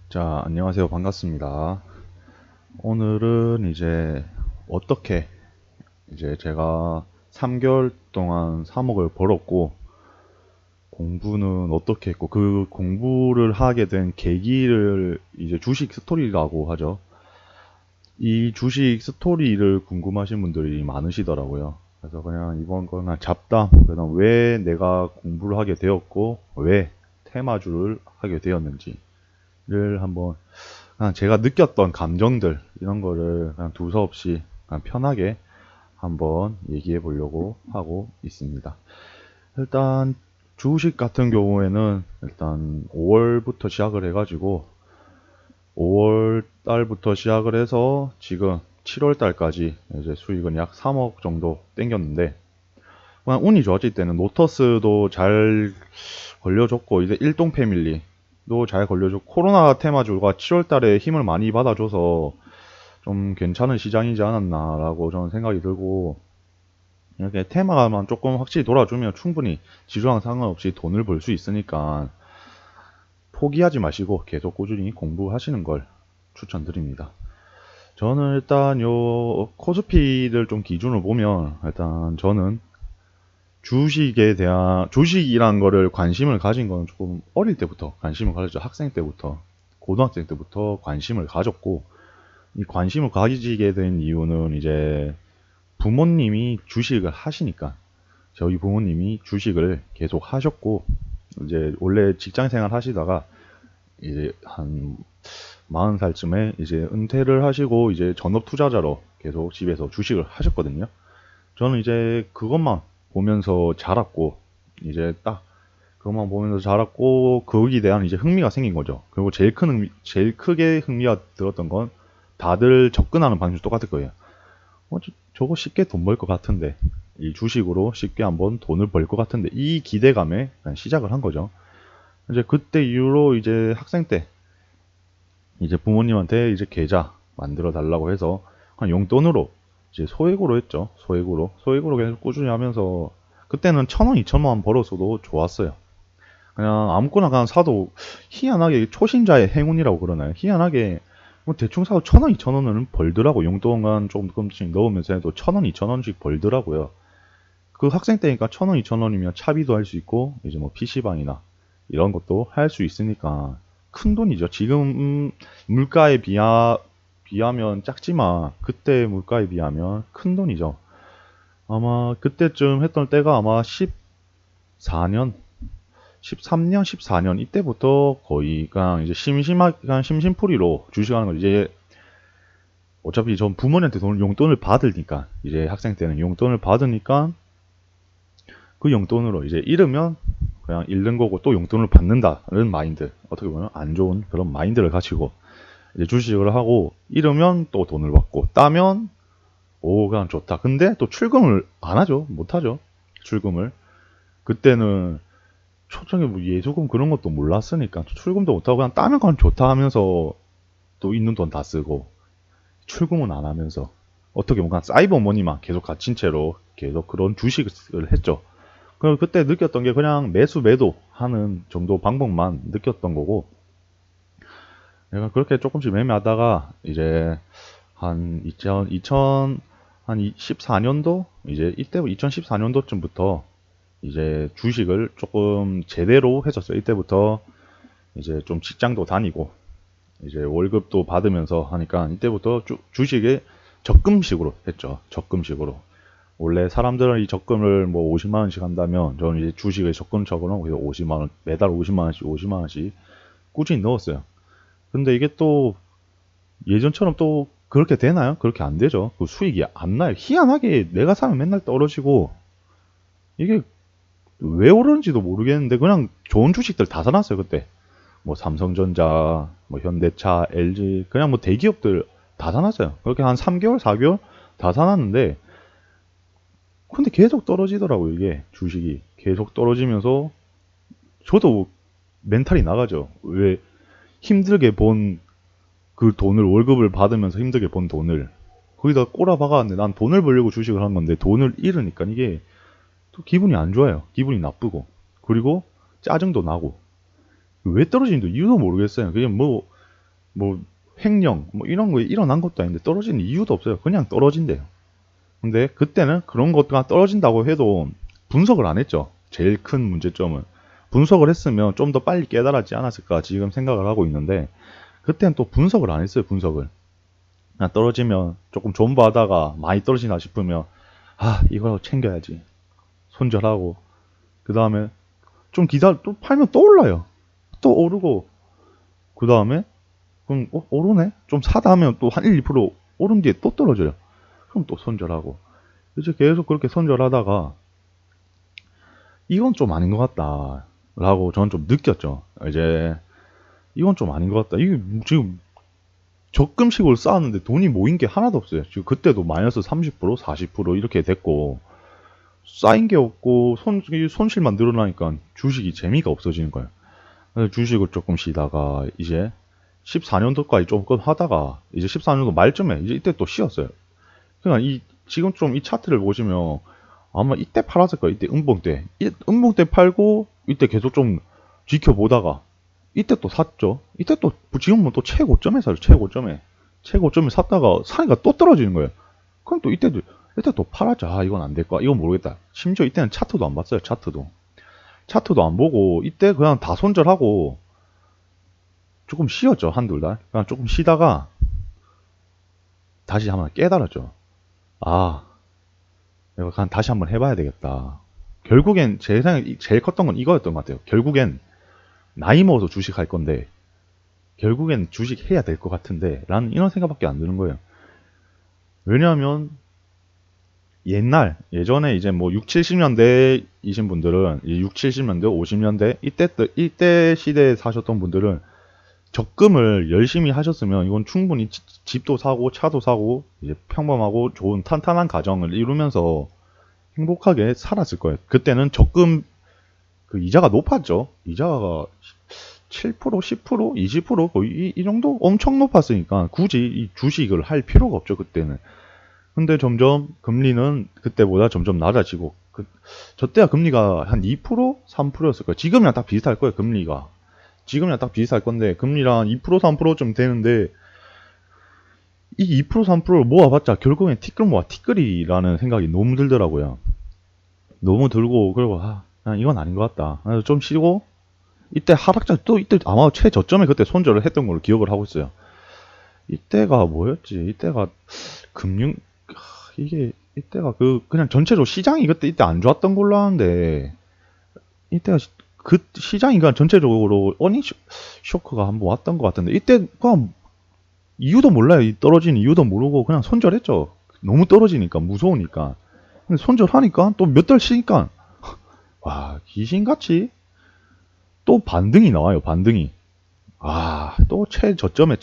자, 안녕하세요. 반갑습니다. 오늘은 이제 어떻게 이제 제가 3개월 동안 3억을 벌었고 공부는 어떻게 했고 그 공부를 하게 된 계기를 이제 주식 스토리라고 하죠. 이 주식 스토리를 궁금하신 분들이 많으시더라고요. 그래서 그냥 이번 거는 잡담, 그다음 왜 내가 공부를 하게 되었고 왜 테마주를 하게 되었는지를 한번 그냥 제가 느꼈던 감정들 이런 거를 그냥 두서없이 그냥 편하게 한번 얘기해 보려고 하고 있습니다. 일단 주식 같은 경우에는 일단 5월부터 시작을 해가지고 5월 달부터 시작을 해서 지금 7월 달까지 이제 수익은 약 3억 정도 땡겼는데 그냥 운이 좋았을 때는 노터스도 잘 걸려줬고 이제 일동 패밀리도 잘 걸려줬고 코로나 테마주가 7월 달에 힘을 많이 받아줘서 좀 괜찮은 시장이지 않았나라고 저는 생각이 들고 이렇게 테마만 조금 확실히 돌아주면 충분히 지수랑 상관없이 돈을 벌 수 있으니까 포기하지 마시고 계속 꾸준히 공부하시는 걸 추천드립니다. 저는 일단 요 코스피를 좀 기준으로 보면 일단 저는 주식에 대한 주식이란 거를 관심을 가진 건 조금 어릴 때부터 관심을 가졌죠. 학생 때부터 고등학생 때부터 관심을 가졌고 이 관심을 가지게 된 이유는 이제 부모님이 주식을 하시니까 저희 부모님이 주식을 계속 하셨고 이제 원래 직장 생활 하시다가 이제 한 40살쯤에 이제 은퇴를 하시고 이제 전업 투자자로 계속 집에서 주식을 하셨거든요. 저는 이제 그것만 보면서 자랐고 이제 딱 그것만 보면서 자랐고 거기에 대한 이제 흥미가 생긴 거죠. 그리고 제일 크게 흥미가 들었던 건 다들 접근하는 방식이 똑같을 거예요. 저거 쉽게 돈 벌 것 같은데 이 주식으로 쉽게 한번 돈을 벌 것 같은데 이 기대감에 그냥 시작을 한 거죠. 이제 그때 이후로 이제 학생 때 이제 부모님한테 이제 계좌 만들어 달라고 해서 그냥 용돈으로 이제 소액으로 했죠. 소액으로 계속 꾸준히 하면서 그때는 1,000원, 2,000원 원 벌었어도 좋았어요. 그냥 아무거나 그냥 사도 희한하게 초심자의 행운이라고 그러나요? 희한하게 뭐 대충 사도 1,000원, 2,000원은 벌더라고. 용돈만 조금씩 넣으면서 해도 1,000원, 2,000원씩 벌더라고요. 그 학생 때니까 1,000원, 2,000원이면 차비도 할 수 있고 이제 뭐 PC방이나 이런 것도 할 수 있으니까 큰 돈이죠. 지금 물가에 비하면 작지만 그때 물가에 비하면 큰 돈이죠. 아마 그때쯤 했던 때가 아마 14년, 13년, 14년 이때부터 거의 그냥 이제 심심한 심심풀이로 주식하는 걸 이제 어차피 전 부모님한테 용돈을 받으니까 이제 학생 때는 용돈을 받으니까 그 용돈으로 이제 잃으면 그냥 잃는 거고 또 용돈을 받는다는 마인드 어떻게 보면 안 좋은 그런 마인드를 가지고 이제 주식을 하고 잃으면 또 돈을 받고 따면 오 그냥 좋다. 근데 또 출금을 안 하죠. 못 하죠. 출금을 그때는 초창에 뭐 예수금 그런 것도 몰랐으니까 출금도 못 하고 그냥 따면 그냥 좋다 하면서 또 있는 돈 다 쓰고 출금은 안 하면서 어떻게 보면 사이버 머니만 계속 갇힌 채로 계속 그런 주식을 했죠. 그때 느꼈던 게 그냥 매수 매도 하는 정도 방법만 느꼈던 거고 내가 그렇게 조금씩 매매하다가 이제 한 2000, 한 14년도 이제 이때 2014년도쯤부터 이제 주식을 조금 제대로 했었어요. 이때부터 이제 좀 직장도 다니고 이제 월급도 받으면서 하니까 이때부터 주식에 적금식으로 했죠. 적금식으로. 원래 사람들은 이 적금을 뭐 50만 원씩 한다면 저는 이제 주식에 적금처럼 그래서 50만 원 매달 50만 원씩 50만 원씩 꾸준히 넣었어요. 근데 이게 또 예전처럼 또 그렇게 되나요? 그렇게 안 되죠. 그 수익이 안 나요. 희한하게 내가 사면 맨날 떨어지고 이게 왜 오르는지도 모르겠는데 그냥 좋은 주식들 다 사놨어요 그때. 뭐 삼성전자, 뭐 현대차, LG 그냥 뭐 대기업들 다 사놨어요. 그렇게 한 3개월, 4개월 다 사놨는데 근데 계속 떨어지더라고 이게 주식이 계속 떨어지면서 저도 멘탈이 나가죠. 왜 힘들게 번 그 돈을 월급을 받으면서 힘들게 번 돈을 거기다 꼬라박았는데 난 돈을 벌려고 주식을 한 건데 돈을 잃으니까 이게 또 기분이 안 좋아요. 기분이 나쁘고 그리고 짜증도 나고 왜 떨어지는지 이유도 모르겠어요. 그냥 뭐 뭐 횡령 뭐 이런 거 일어난 것도 아닌데 떨어지는 이유도 없어요. 그냥 떨어진대요. 근데 그때는 그런 것가 떨어진다고 해도 분석을 안 했죠. 제일 큰 문제점은 분석을 했으면 좀 더 빨리 깨달았지 않았을까 지금 생각을 하고 있는데 그때는 또 분석을 안 했어요. 분석을 그냥 떨어지면 조금 존버하다가 많이 떨어지나 싶으면 아 이거 챙겨야지 손절하고 그 다음에 좀 기다려 또 팔면 또 올라요. 또 오르고 그 다음에 그럼 오르네? 좀 사다 하면 또 한 1, 2% 오른 뒤에 또 떨어져요. 그럼 또 손절하고 이제 계속 그렇게 손절하다가 이건 좀 아닌 것 같다 라고 저는 좀 느꼈죠. 이제 이건 좀 아닌 것 같다. 이게 지금 적금식으로 쌓았는데 돈이 모인 게 하나도 없어요. 지금 그때도 마이너스 30% 40% 이렇게 됐고 쌓인 게 없고 손실만 늘어나니까 주식이 재미가 없어지는 거예요. 그래서 주식을 조금 쉬다가 이제 14년도까지 조금 하다가 이제 14년도 말쯤에 이제 이때 또 쉬었어요. 그러니까 이 지금 좀 이 차트를 보시면 아마 이때 팔았을 거예요. 이때 음봉 때. 음봉 때 팔고 이때 계속 좀 지켜보다가 이때 또 샀죠. 이때 또 지금은 또 최고점에 사죠. 최고점에 샀다가 사니까 또 떨어지는 거예요. 그럼 또 이때 또 팔았죠. 아 이건 안 될 거야. 이건 모르겠다. 심지어 이때는 차트도 안 봤어요. 차트도 안 보고 이때 그냥 다 손절하고 조금 쉬었죠. 한두 달. 그냥 조금 쉬다가 다시 한번 깨달았죠. 아 이거 그냥 다시 한번 해봐야 되겠다. 결국엔 제 생각에 제일 컸던 건 이거였던 것 같아요. 결국엔 나이 먹어서 주식 할 건데 결국엔 주식 해야 될 것 같은데 라는 이런 생각밖에 안 드는 거예요. 왜냐하면 예전에 이제 뭐 6, 70년대이신 분들은 6, 70년대, 50년대 이때 시대에 사셨던 분들은 적금을 열심히 하셨으면 이건 충분히 집도 사고 차도 사고 이제 평범하고 좋은 탄탄한 가정을 이루면서 행복하게 살았을 거예요. 그때는 적금 그 이자가 높았죠. 이자가 7%, 10%, 20% 거의 이 정도 엄청 높았으니까 굳이 이 주식을 할 필요가 없죠. 그때는. 근데 점점 금리는 그때보다 점점 낮아지고 저 때가 금리가 한 2%, 3%였을 거예요. 지금이랑 딱 비슷할 거예요. 금리가. 지금이랑 딱 비슷할 건데 금리랑 2%, 3%좀 되는데 이 2%, 3%를 모아봤자 결국엔 티끌이라는 생각이 너무 들더라고요. 너무 들고 그리고 그냥 이건 아닌 것 같다. 그래서 좀 쉬고 이때 하락장 또 이때 아마 최저점에 그때 손절을 했던 걸로 기억을 하고 있어요. 이때가 뭐였지? 이때가 금융 이게 이때가 그냥 전체적으로 시장이 이때 안 좋았던 걸로 아는데 이때가 그 시장이 그냥 전체적으로 어닝 쇼크가 한번 왔던 것 같은데 이때 그냥 이유도 몰라요. 이 떨어진 이유도 모르고 그냥 손절했죠. 너무 떨어지니까 무서우니까. 근데 손절하니까 또 몇 달 쉬니까 와 귀신같이 또 반등이 나와요. 반등이. 또 최고점에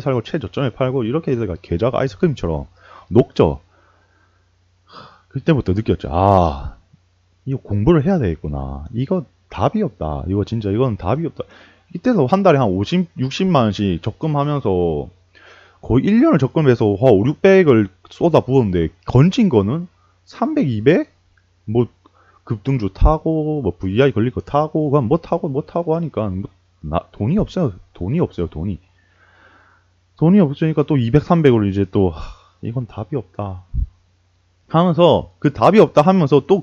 살고 최저점에 팔고 이렇게 해서 계좌가 아이스크림처럼 녹죠. 그때부터 느꼈죠. 이거 공부를 해야 되겠구나. 이거 답이 없다. 이거 진짜 이건 답이 없다. 이때도 한 달에 한 50, 60만 원씩 적금하면서 거의 1년을 적금해서 5, 600을 쏟아 부었는데 건진 거는 300, 200? 뭐 급등주 타고 뭐 VI 걸릴 거 타고 그냥 뭐 타고 하니까 돈이 없어요. 돈이 없으니까 또 200, 300으로 이제 또 이건 답이 없다 하면서 그 답이 없다 하면서 또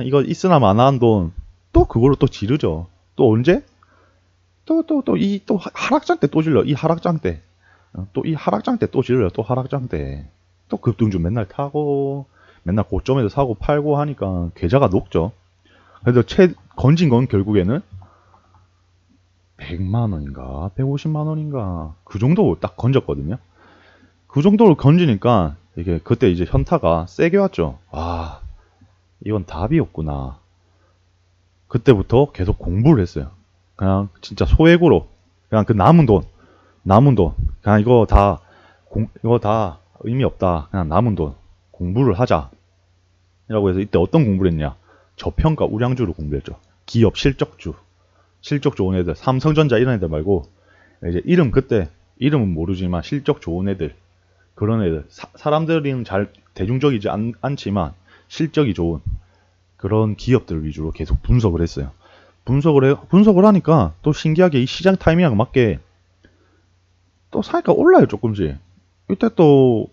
이거 있으나 마나한 돈 또 그걸로 또 지르죠. 또 언제? 또 하락장 때 또 질러. 이 하락장 때. 또 이 하락장 때 또 질러요. 또 하락장 때. 또 급등주 맨날 타고 맨날 고점에서 사고 팔고 하니까 계좌가 녹죠. 그래서 건진 건 결국에는 100만 원인가 150만 원인가 그 정도 딱 건졌거든요. 그 정도로 건지니까 이게 그때 이제 현타가 세게 왔죠. 이건 답이 없구나. 그때부터 계속 공부를 했어요. 그냥 진짜 소액으로 그냥 그 남은 돈 그냥 이거 다 의미 없다. 그냥 남은 돈 공부를 하자. 라고 해서 이때 어떤 공부를 했냐? 저평가 우량주를 공부했죠. 기업 실적 좋은 애들, 삼성전자 이런 애들 말고 이제 그때 이름은 모르지만 실적 좋은 애들 그런 애들 사람들은 잘 대중적이지 않지만 실적이 좋은 그런 기업들 위주로 계속 분석을 했어요. 분석을 하니까 또 신기하게 이 시장 타이밍에 맞게 또 사니까 올라요, 조금씩. 이때 또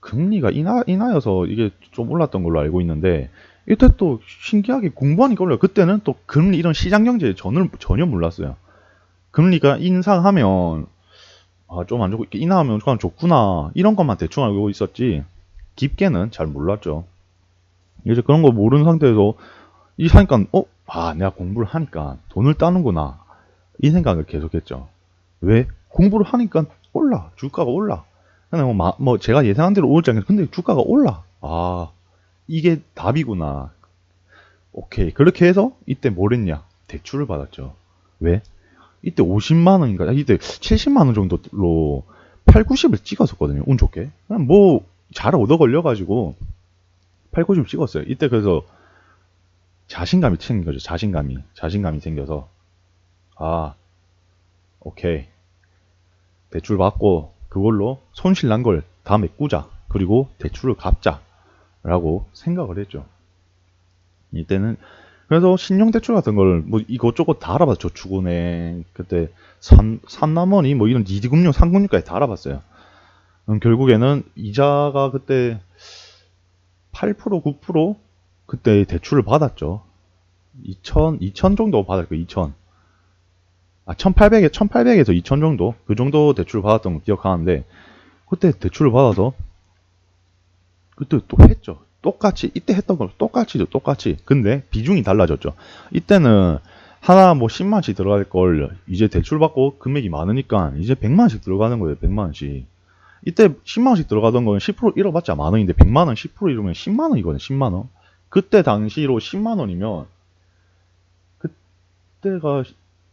금리가 인하여서 이게 좀 올랐던 걸로 알고 있는데, 이때 또 신기하게 공부하니까 올라요. 그때는 또 금리 이런 시장 경제에 전혀 몰랐어요. 금리가 인상하면 좀 안 좋고 인하하면 그냥 좋구나 이런 것만 대충 알고 있었지 깊게는 잘 몰랐죠. 이제 그런 거 모르는 상태에서 이 사니까 내가 공부를 하니까 돈을 따는구나 이 생각을 계속했죠. 왜? 공부를 하니까 올라, 주가가 올라. 그냥 뭐 제가 예상한 대로 오를지 않겠어. 근데 주가가 올라. 이게 답이구나. 오케이. 그렇게 해서 이때 뭘 했냐? 대출을 받았죠. 왜? 이때 50만 원인가? 이때 70만 원 정도로 8, 90을 찍었었거든요. 운 좋게. 그냥 뭐 잘 얻어 걸려가지고 8, 90 찍었어요. 이때 그래서 자신감이 생긴 거죠. 자신감이 생겨서 오케이. 대출 받고 그걸로 손실 난 걸 다 메꾸자. 그리고 대출을 갚자라고 생각을 했죠. 이때는 그래서 신용대출 같은 걸 뭐 이것저것 다 알아봤죠. 저축은행 그때 삼남원이 뭐 이런 이금융 상금융까지 다 알아봤어요. 결국에는 이자가 그때 8% 9% 그때 대출을 받았죠. 2000 정도 받을 거예요. 2000. 1800에서 2000 정도 그 정도 대출을 받았던 거 기억하는데 그때 대출을 받아서 그때 또 했죠. 똑같이 이때 했던 걸 똑같이. 근데 비중이 달라졌죠. 이때는 하나 뭐 10만씩 들어갈 걸 이제 대출 받고 금액이 많으니까 이제 100만씩 들어가는 거예요. 100만씩. 이때 10만원씩 들어가던 거는 10% 잃어봤자 만원인데 100만원 10% 잃으면 10만원이거든요. 10만원. 그때 당시로 10만원이면 그때가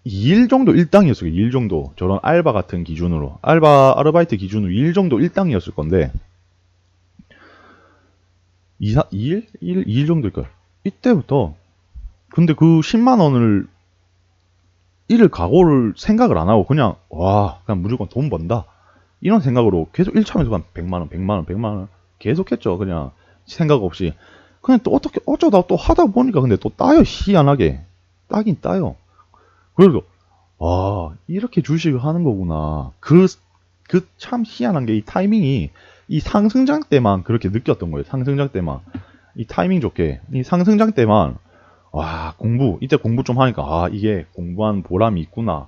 2일 정도 일당이었어요. 2일 정도. 저런 알바 같은 기준으로. 아르바이트 기준으로 2일 정도 일당이었을 건데 2일? 2일 정도일걸. 이때부터 근데 그 10만원을 잃을 각오를 생각을 안 하고 그냥 그냥 무조건 돈 번다. 이런 생각으로 계속 1차면서 한 100만원 계속 했죠. 그냥 생각 없이. 그냥 또 어쩌다 또 하다 보니까 근데 또 따요. 희한하게. 따긴 따요. 그래도 이렇게 주식을 하는 거구나. 그 참 희한한 게 이 타이밍이 이 상승장 때만 그렇게 느꼈던 거예요. 상승장 때만. 이 타이밍 좋게. 이 상승장 때만 이때 공부 좀 하니까 이게 공부한 보람이 있구나.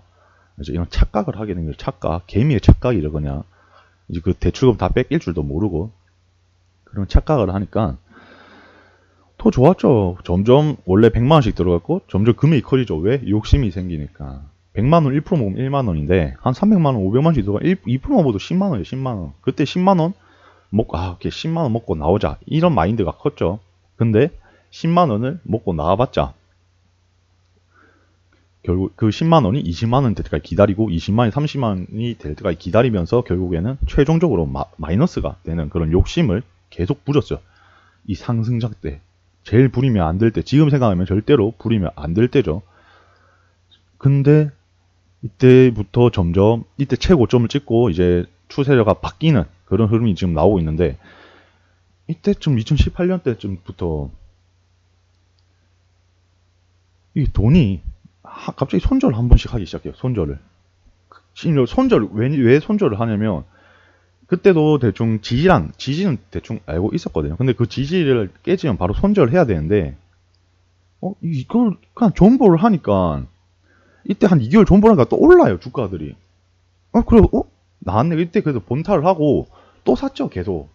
이제 이런 착각을 하게 된 거예요. 착각. 개미의 착각이죠, 그냥. 이제 그 대출금 다 뺏길 줄도 모르고. 그런 착각을 하니까 더 좋았죠. 점점 원래 100만원씩 들어갔고 점점 금액이 커지죠. 왜? 욕심이 생기니까. 100만원 1% 먹으면 1만원인데 한 300만원 500만원씩 들어가 2%만 먹어도 10만원이에요. 10만원. 그때 10만원 먹고 오케이 10만원 먹고 나오자. 이런 마인드가 컸죠. 근데 10만원을 먹고 나와봤자 결국 그 10만원이 20만원 될 때까지 기다리고 20만원이 30만원이 될 때까지 기다리면서 결국에는 최종적으로 마이너스가 되는 그런 욕심을 계속 부렸어요. 이 상승장 때. 제일 부리면 안 될 때. 지금 생각하면 절대로 부리면 안 될 때죠. 근데 이때부터 점점 이때 최고점을 찍고 이제 추세가 바뀌는 그런 흐름이 지금 나오고 있는데 이때쯤 2018년 때쯤부터 이 돈이 갑자기 손절을 한 번씩 하기 시작해요. 손절을. 왜 손절을 하냐면 그때도 대충 지지는 대충 알고 있었거든요. 근데 그 지지를 깨지면 바로 손절을 해야 되는데 이걸 그냥 존버를 하니까 이때 한 2개월 존버를 하니까 또 올라요. 주가들이. 그래서 나왔네. 이때 그래서 본타를 하고 또 샀죠. 계속.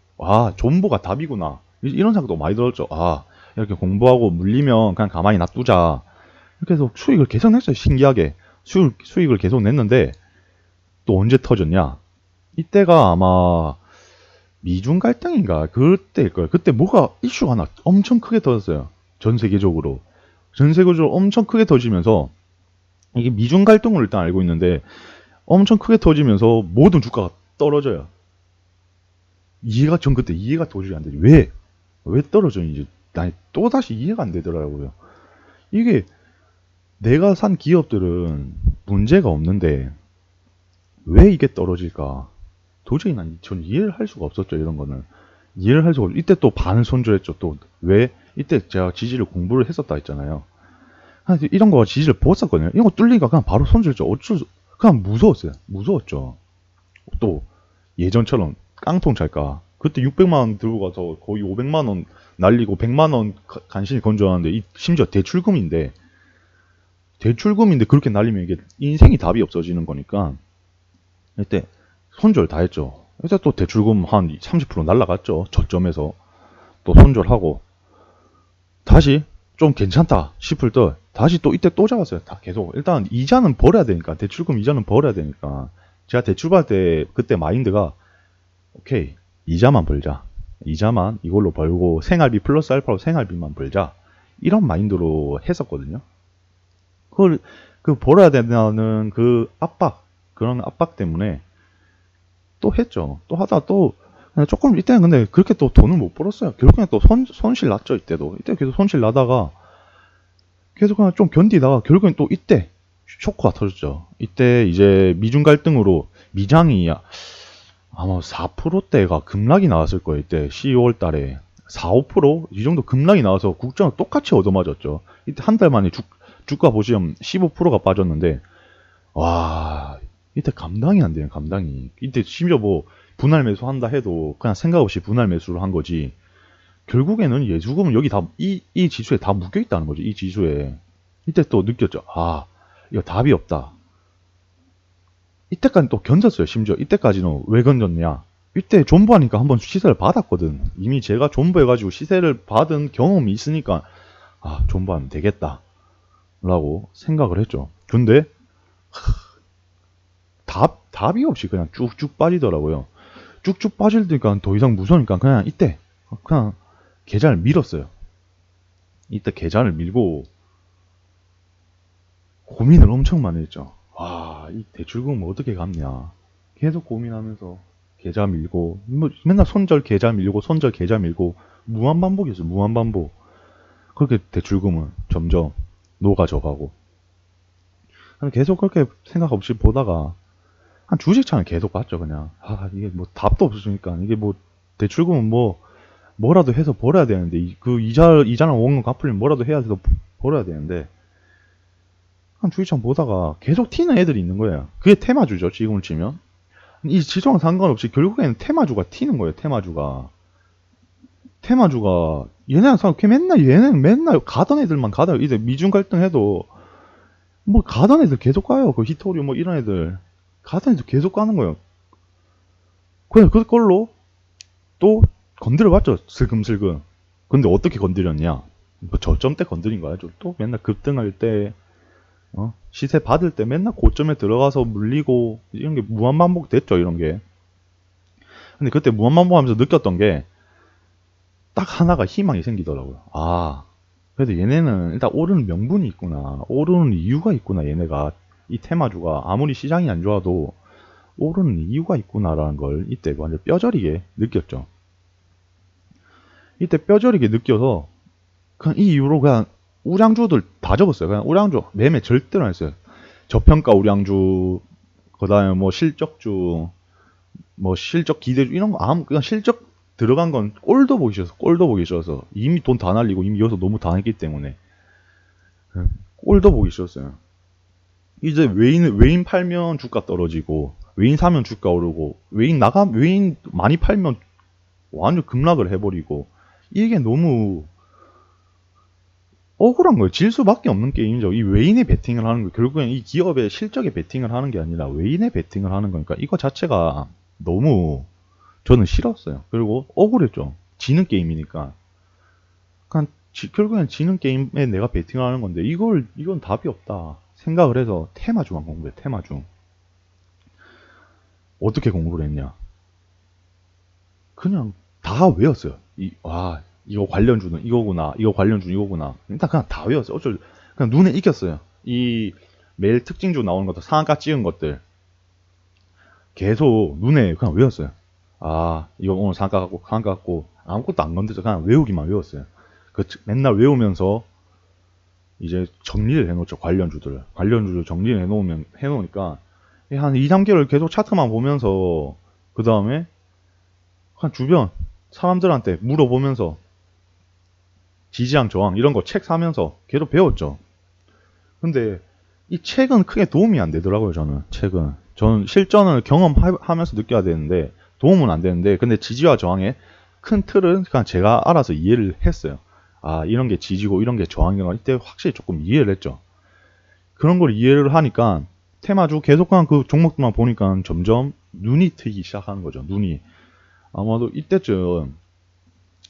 존버가 답이구나. 이런 생각도 많이 들었죠. 이렇게 공부하고 물리면 그냥 가만히 놔두자. 이렇게 해서 수익을 계속 냈어요. 신기하게. 수익을 계속 냈는데 또 언제 터졌냐? 이때가 아마 미중 갈등인가 그때일 거예요. 그때 뭐가 이슈가 하나 엄청 크게 터졌어요. 전 세계적으로 엄청 크게 터지면서 이게 미중 갈등으로 일단 알고 있는데 엄청 크게 터지면서 모든 주가가 떨어져요. 전 그때 이해가 도저히 안 되지. 왜 떨어졌는지 난 또다시 이해가 안 되더라고요. 이게 내가 산 기업들은 문제가 없는데 왜 이게 떨어질까? 도저히 전 이해를 할 수가 없었죠. 이런 거는 이해를 할 수가 없죠. 이때 또 반 손절했죠. 또 왜? 이때 제가 지지를 공부를 했었다 했잖아요. 이런 거 지지를 보았었거든요. 이런 거 뚫리니까 그냥 바로 손절했죠. 그냥 무서웠어요. 무서웠죠. 또 예전처럼 깡통 찰까? 그때 600만 원 들고 가서 거의 500만 원 날리고 100만 원 간신히 건져왔는데 심지어 대출금인데 그렇게 날리면 이게 인생이 답이 없어지는 거니까 이때 손절 다 했죠. 이제 또 대출금 한 30% 날라갔죠. 저점에서 또 손절하고 다시 좀 괜찮다 싶을 때 다시 또 이때 또 잡았어요. 다 계속 일단 이자는 벌어야 되니까 대출금 이자는 벌어야 되니까 제가 대출 받을 때 그때 마인드가 오케이 이자만 벌자. 이자만 이걸로 벌고 생활비 플러스 알파로 생활비만 벌자. 이런 마인드로 했었거든요. 그걸 그 벌어야 된다는 그 압박 그런 압박 때문에 또 했죠. 또 하다 또 그냥 조금 이때는 근데 그렇게 또 돈을 못 벌었어요. 결국엔 또 손실 났죠. 이때 계속 손실 나다가 계속 그냥 좀 견디다가 결국엔 또 이때 쇼크가 터졌죠. 이때 이제 미중 갈등으로 미장이 아마 4%대가 급락이 나왔을 거예요. 이때 12월 달에 4, 5%이 정도 급락이 나와서 국정을 똑같이 얻어맞았죠. 이때 한 달 만에 주가 보시면 15%가 빠졌는데 와 이때 감당이 안 돼요. 감당이. 이때 심지어 뭐 분할 매수한다 해도 그냥 생각 없이 분할 매수를 한 거지. 결국에는 예수금은 여기 다 이 지수에 다 묶여 있다는 거죠. 이 지수에. 이때 또 느꼈죠. 아 이거 답이 없다. 이때까지 또 견뎠어요. 심지어 이때까지는 왜 견뎠냐? 이때 존버하니까 한번 시세를 받았거든. 이미 제가 존버해가지고 시세를 받은 경험이 있으니까 아 존버하면 되겠다 라고 생각을 했죠. 근데 답이 없이 그냥 쭉쭉 빠지더라고요. 쭉쭉 빠지니까 더 이상 무서우니까 그냥 이때 그냥 계좌를 밀었어요. 이때 계좌를 밀고 고민을 엄청 많이 했죠. 와, 이 대출금 어떻게 갚냐. 계속 고민하면서 계좌 밀고 뭐 맨날 손절 계좌 밀고 손절 계좌 밀고 무한반복이었어요. 무한반복. 그렇게 대출금은 점점 녹아져가고 계속 그렇게 생각 없이 보다가 한 주식창을 계속 봤죠. 그냥 아 이게 뭐 답도 없으니까 이게 뭐 대출금은 뭐라도 해서 벌어야 되는데 그 이자랑 원금 갚으려면 뭐라도 해야 돼서 벌어야 되는데 한 주식창 보다가 계속 튀는 애들이 있는 거예요. 그게 테마주죠. 지금을 치면 이 지수랑 상관없이 결국에는 테마주가 튀는 거예요. 테마주가 얘네랑 상관 얘네는 맨날 가던 애들만 가다 이제 미중 갈등해도 뭐 가던 애들 계속 가요. 그 히토리 뭐 이런 애들 가던 애들 계속 가는 거예요. 그냥 그걸로 또 건드려봤죠. 슬금슬금. 근데 어떻게 건드렸냐? 뭐 저점 때 건드린 거야. 또 맨날 급등할 때 시세 받을 때 맨날 고점에 들어가서 물리고 이런 게 무한반복 됐죠. 이런 게. 근데 그때 무한반복하면서 느꼈던 게 딱 하나가 희망이 생기더라고요. 아, 그래도 얘네는 일단 오르는 명분이 있구나. 오르는 이유가 있구나. 얘네가 이 테마주가 아무리 시장이 안 좋아도 오르는 이유가 있구나라는 걸 이때 완전 뼈저리게 느꼈죠. 이때 뼈저리게 느껴서 그냥 이 이후로 그냥 우량주들 다 접었어요. 그냥 우량주 매매 절대로 안 했어요. 저평가 우량주, 그다음에 뭐 실적주, 뭐 실적 기대주 이런 거 그냥 실적 들어간 건 꼴도 보기 싫어서 이미 돈 다 날리고 이미 여기서 너무 당했기 때문에 꼴도 보기 싫었어요. 이제 외인 팔면 주가 떨어지고 외인 사면 주가 오르고 외인 많이 팔면 완전 급락을 해버리고 이게 너무 억울한 거예요. 질 수밖에 없는 게임이죠. 이 외인의 베팅을 하는 거 결국엔 이 기업의 실적에 베팅을 하는 게 아니라 외인의 베팅을 하는 거니까 이거 자체가 너무 저는 싫었어요. 그리고 억울했죠. 지는 게임이니까. 그러니까 결국엔 지는 게임에 내가 베팅을 하는 건데 이건 답이 없다 생각을 해서 테마주만 공부해. 테마주. 어떻게 공부를 했냐? 그냥 다 외웠어요. 이거 관련주는 이거구나. 이거 관련주 이거구나. 일단 그냥 다 외웠어요. 그냥 눈에 익혔어요. 이 매일 특징주 나오는 것들, 상한가 찍은 것들 계속 눈에 그냥 외웠어요. 아, 이거 오늘 상한가 갖고 아무것도 안 건드려. 그냥 외우기만 외웠어요. 맨날 외우면서 이제 정리를 해놓죠. 관련주를 정리를 해놓으니까 한 2, 3개월 계속 차트만 보면서 그 다음에 한 주변 사람들한테 물어보면서 지지랑 저항 이런 거 책 사면서 계속 배웠죠. 근데 이 책은 크게 도움이 안 되더라고요. 저는 책은 저는 실전을 경험하면서 느껴야 되는데 도움은 안 되는데, 근데 지지와 저항의 큰 틀은 그냥 제가 알아서 이해를 했어요. 아, 이런 게 지지고 이런 게 저항이구나. 이때 확실히 조금 이해를 했죠. 그런 걸 이해를 하니까 테마주 계속 그냥 그 종목들만 보니까 점점 눈이 트기 시작하는 거죠. 눈이. 아마도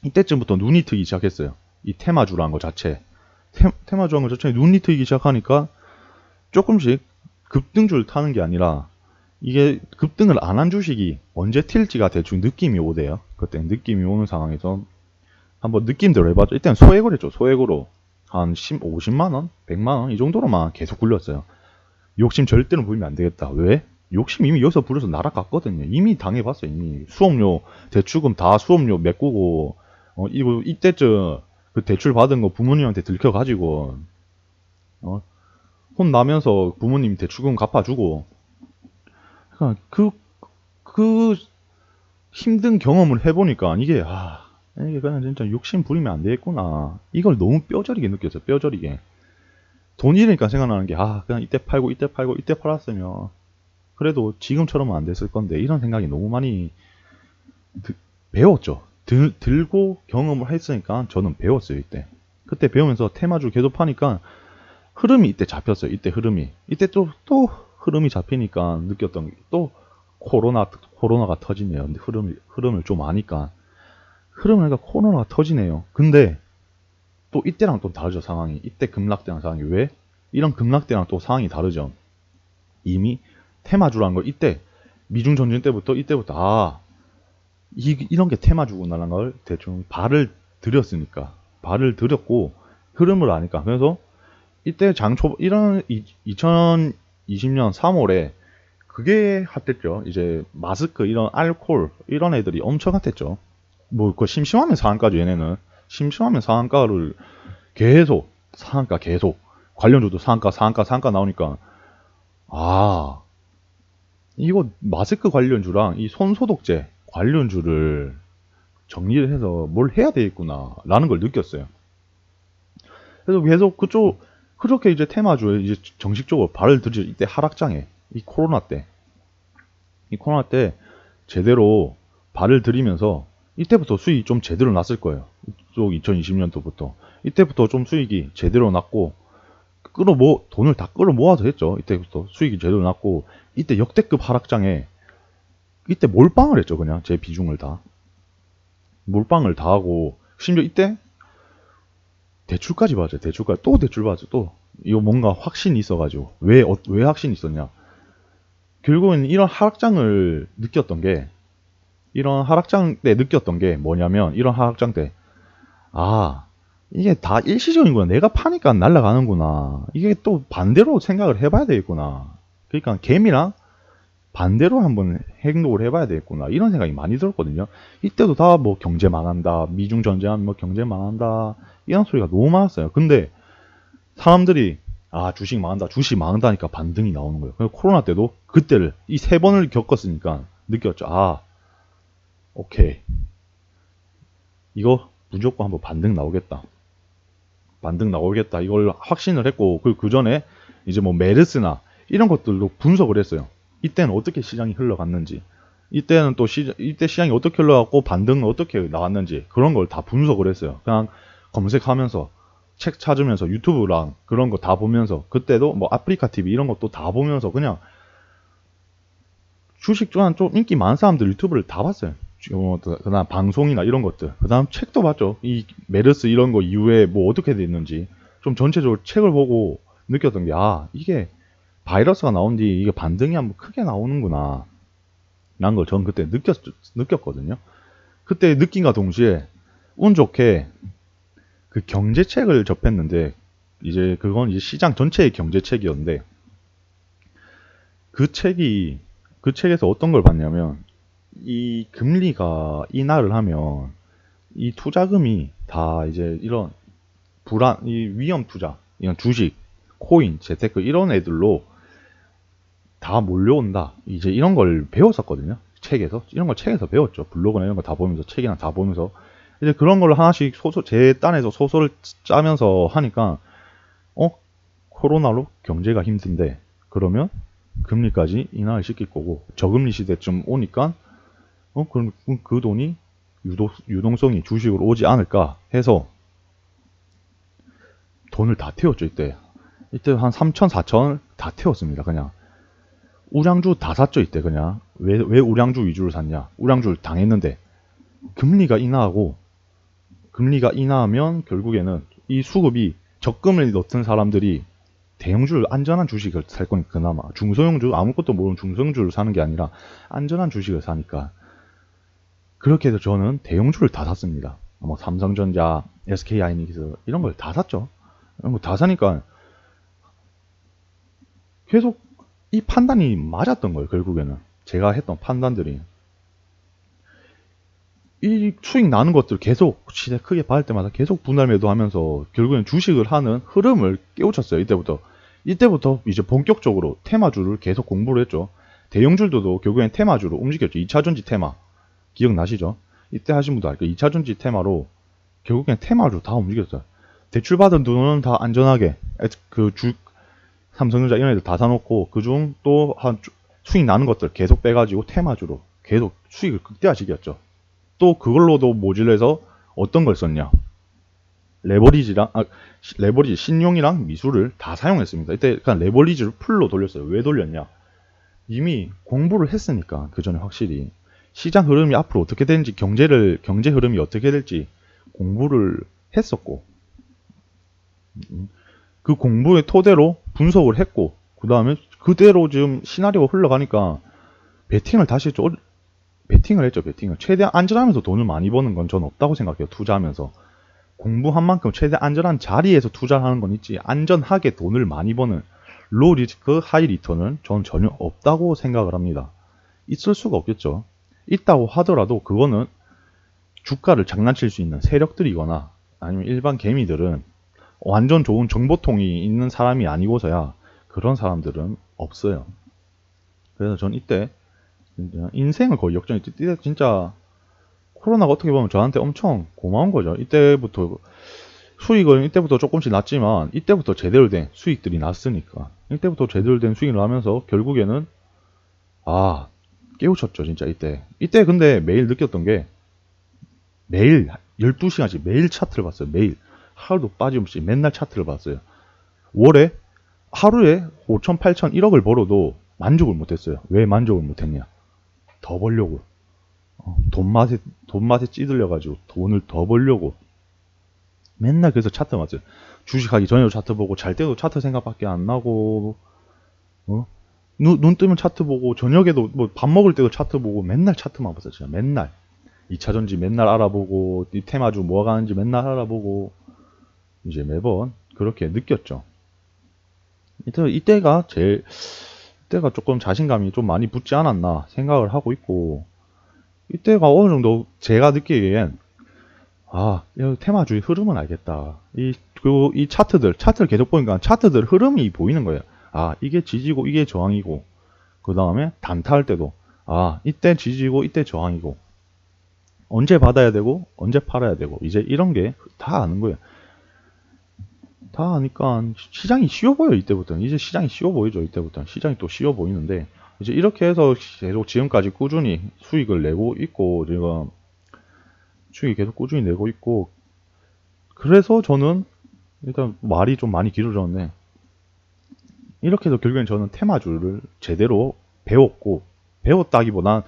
이때쯤부터 눈이 트기 시작했어요. 이 테마주라는 것 자체. 테마주라는 것 자체에 눈이 트기 시작하니까 조금씩 급등줄 타는 게 아니라 이게 급등을 안 한 주식이 언제 튈지가 대충 느낌이 오대요. 그때 느낌이 오는 상황에서 한번 느낌대로 해봤죠. 일단 소액을 했죠. 소액으로 한 50만원? 100만원? 이 정도로만 계속 굴렸어요. 욕심 절대로 부리면 안 되겠다. 왜? 욕심 이미 여기서 부려서 날아갔거든요. 이미 당해봤어요. 이미 수업료, 대출금 다 수업료 메꾸고, 이때쯤 그 대출 받은 거 부모님한테 들켜가지고, 혼나면서 부모님 대출금 갚아주고, 그러니까 그 힘든 경험을 해보니까 이게 그냥 진짜 욕심 부리면 안 되겠구나. 이걸 너무 뼈저리게 느꼈어요. 뼈저리게. 돈 잃으니까 생각나는 게, 그냥 이때 팔고, 이때 팔고, 이때 팔았으면, 그래도 지금처럼은 안 됐을 건데, 이런 생각이 너무 많이 배웠죠. 들고 경험을 했으니까 저는 배웠어요, 이때. 그때 배우면서 테마주 계속 파니까, 흐름이 이때 잡혔어요. 이때 흐름이. 이때 또 흐름이 잡히니까 느꼈던 게, 또 코로나가 터지네요. 근데 흐름을 좀 아니까. 흐름을 하니까 코로나가 터지네요. 근데, 또 이때랑 또 다르죠, 상황이. 이때 급락대랑 상황이. 왜? 이런 급락대랑 또 상황이 다르죠. 이미 테마주라는 걸 이때, 미중 전쟁 때부터, 이런 게 테마주구나라는 걸 대충 발을 들였고, 흐름을 아니까. 그래서 이때 이런 2020년 3월에 그게 핫했죠. 이제 마스크, 이런 알콜, 이런 애들이 엄청 핫했죠. 그 심심하면 상한가죠, 얘네는. 심심하면 상한가를 상한가 계속. 관련주도 상한가 나오니까, 이거 마스크 관련주랑 이 손소독제 관련주를 정리를 해서 뭘 해야 되겠구나, 라는 걸 느꼈어요. 그래서 계속 그렇게 이제 테마주에 이제 정식적으로 발을 들이죠. 이때 하락장에. 이 코로나 때 제대로 발을 들이면서 이때부터 수익이 좀 제대로 났을 거예요. 쪽 2020년도부터. 이때부터 좀 수익이 제대로 났고, 돈을 다 끌어모아서 했죠. 이때부터 수익이 제대로 났고, 이때 역대급 하락장에, 이때 몰빵을 했죠. 그냥 제 비중을 다. 몰빵을 다 하고, 심지어 이때 대출까지 받았죠. 또 대출 받았죠. 또. 이거 뭔가 확신이 있어가지고. 왜 확신이 있었냐. 결국은 이런 하락장을 느꼈던 게, 이런 하락장 때 느꼈던 게 뭐냐면, 이런 하락장 때, 이게 다 일시적인구나. 내가 파니까 날아가는구나. 이게 또 반대로 생각을 해봐야 되겠구나. 그러니까 개미랑 반대로 한번 행동을 해봐야 되겠구나. 이런 생각이 많이 들었거든요. 이때도 다 뭐 경제 망한다, 미중 전쟁하면 뭐 경제 망한다, 이런 소리가 너무 많았어요. 근데 사람들이 주식 망한다니까 반등이 나오는 거예요. 그래서 코로나 때도 그때를 이 3번을 겪었으니까 느꼈죠. 오케이, 이거 무조건 한번 반등 나오겠다. 이걸 확신을 했고, 그 전에 이제 뭐 메르스나 이런 것들도 분석을 했어요. 이때는 어떻게 시장이 흘러갔는지, 이때는 또 이때 시장이 어떻게 흘러갔고 반등은 어떻게 나왔는지, 그런 걸 다 분석을 했어요. 그냥 검색하면서, 책 찾으면서, 유튜브랑 그런 거 다 보면서, 그때도 뭐 아프리카 TV 이런 것도 다 보면서, 그냥 주식 좀 인기 많은 사람들 유튜브를 다 봤어요. 그다음 방송이나 이런 것들, 그다음 책도 봤죠. 이 메르스 이런 거 이후에 뭐 어떻게 됐는지 좀 전체적으로 책을 보고 느꼈던 게, 이게 바이러스가 나온 뒤 이게 반등이 한번 크게 나오는구나 라는 걸 전 그때 느꼈거든요. 그때 느낀과 동시에 운 좋게 그 경제책을 접했는데, 이제 그건 이제 시장 전체의 경제책이었는데, 그 책에서 어떤 걸 봤냐면, 이 금리가 인하를 하면 이 투자금이 다 이제 이런 이 위험 투자, 이런 주식, 코인, 재테크 이런 애들로 다 몰려온다. 이제 이런 걸 배웠었거든요. 이런 걸 책에서 배웠죠. 블로그나 이런 거 다 보면서, 책이나 다 보면서. 이제 그런 걸 하나씩 제 딴에서 소설을 짜면서 하니까, 코로나로 경제가 힘든데, 그러면 금리까지 인하를 시킬 거고, 저금리 시대쯤 오니까 그럼 그 돈이 유동성이 주식으로 오지 않을까 해서 돈을 다 태웠죠. 이때 한 3천 4천을 다 태웠습니다. 그냥 우량주 다 샀죠. 이때 그냥 왜 우량주 위주로 샀냐, 우량주를 당했는데 금리가 인하하면 결국에는 이 수급이, 적금을 넣던 사람들이 대형주를, 안전한 주식을 살 거니까, 그나마 중소형주, 아무것도 모르는 중소형주를 사는 게 아니라 안전한 주식을 사니까, 그렇게 해서 저는 대형주를 다 샀습니다. 뭐 삼성전자, SK하이닉스 이런 걸 다 샀죠. 이런 거 다 사니까 계속 이 판단이 맞았던 거예요. 결국에는 제가 했던 판단들이, 이 수익 나는 것들 계속 시세 크게 받을 때마다 계속 분할 매도하면서 결국엔 주식을 하는 흐름을 깨우쳤어요. 이때부터 이제 본격적으로 테마주를 계속 공부를 했죠. 대형주들도 결국엔 테마주로 움직였죠. 2차전지 테마 기억나시죠? 이때 하신 분도 알고, 2차전지 테마로 결국엔 테마주 다 움직였어요. 대출받은 돈은 다 안전하게 삼성전자 이런 애들 다 사놓고, 그중 또 한 수익 나는 것들 계속 빼가지고 테마주로 계속 수익을 극대화시켰죠. 또 그걸로도 모질해서 어떤 걸 썼냐, 레버리지 신용이랑 미술을 다 사용했습니다. 이때 그냥 레버리지를 풀로 돌렸어요. 왜 돌렸냐, 이미 공부를 했으니까. 그 전에 확실히 시장 흐름이 앞으로 어떻게 되는지, 경제 흐름이 어떻게 될지 공부를 했었고, 그 공부의 토대로 분석을 했고, 그 다음에 그대로 지금 시나리오가 흘러가니까 베팅을 했죠. 최대한 안전하면서 돈을 많이 버는 건 전 없다고 생각해요. 투자하면서 공부한 만큼 최대한 안전한 자리에서 투자를 하는 건 있지, 안전하게 돈을 많이 버는 로 리스크 하이 리턴은 전 전혀 없다고 생각을 합니다. 있을 수가 없겠죠. 있다고 하더라도 그거는 주가를 장난칠 수 있는 세력들이거나 아니면 일반 개미들은, 완전 좋은 정보통이 있는 사람이 아니고서야 그런 사람들은 없어요. 그래서 전 이때 인생을 거의 역전했지. 이때 진짜 코로나가 어떻게 보면 저한테 엄청 고마운 거죠. 이때부터 조금씩 났지만, 이때부터 제대로 된 수익들이 났으니까, 이때부터 제대로 된 수익을 하면서 결국에는 깨우쳤죠. 진짜 이때 근데 매일 느꼈던 게, 매일 12시간씩 매일 차트를 봤어요. 매일 하루도 빠짐없이 맨날 차트를 봤어요. 하루에 5천 8천 1억을 벌어도 만족을 못했어요. 왜 만족을 못했냐, 더 벌려고. 돈맛에 찌들려가지고 돈을 더 벌려고 맨날 그래서 차트 봤어요. 주식하기 전에도 차트 보고, 잘 때도 차트 생각밖에 안 나고, 눈 뜨면 차트 보고, 저녁에도 뭐 밥 먹을 때도 차트 보고, 맨날 차트만 봤어요. 진짜 맨날 2차전지 맨날 알아보고, 이 테마주 뭐가 가는지 맨날 알아보고, 이제 매번 그렇게 느꼈죠. 이때가 조금 자신감이 좀 많이 붙지 않았나 생각을 하고 있고, 이때가 어느 정도 제가 느끼기엔, 테마주의 흐름은 알겠다. 이 차트를 계속 보니까 차트들 흐름이 보이는 거예요. 이게 지지고 이게 저항이고, 그 다음에 단타할 때도 이때 지지고 이때 저항이고, 언제 받아야 되고 언제 팔아야 되고, 이제 이런 게 다 아는 거예요. 다 아니까 시장이 쉬워 보여요. 이때부터는 이제 시장이 쉬워 보이죠. 이때부터는 시장이 또 쉬워 보이는데, 이제 이렇게 해서 계속 지금까지 꾸준히 수익을 내고 있고, 지금 수익이 계속 꾸준히 내고 있고, 그래서 저는 일단 말이 좀 많이 길어졌네. 이렇게 해서 결국엔 저는 테마주를 제대로 배웠다기보단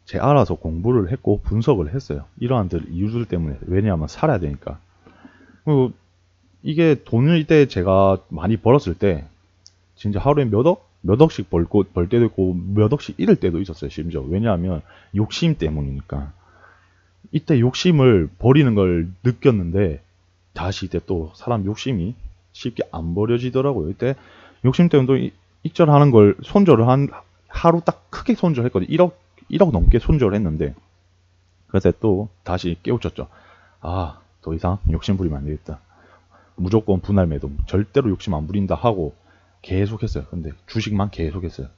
제 알아서 공부를 했고 분석을 했어요. 이러한 이유들 때문에. 왜냐하면 살아야 되니까. 그리고 이게 돈을 이때 제가 많이 벌었을 때 진짜 하루에 몇 억씩 벌 때도 있고 몇 억씩 잃을 때도 있었어요. 심지어. 왜냐하면 욕심 때문이니까. 이때 욕심을 버리는 걸 느꼈는데, 다시 이때 또 사람 욕심이 쉽게 안 버려지더라고요. 이때 욕심 때문에 또 익절하는 걸 손절을 하루 딱 크게 손절했거든요. 1억 넘게 손절을 했는데, 그래서 또 다시 깨우쳤죠. 더 이상 욕심 부리면 안 되겠다. 무조건 분할 매도, 절대로 욕심 안 부린다 하고 계속했어요. 근데 주식만 계속했어요.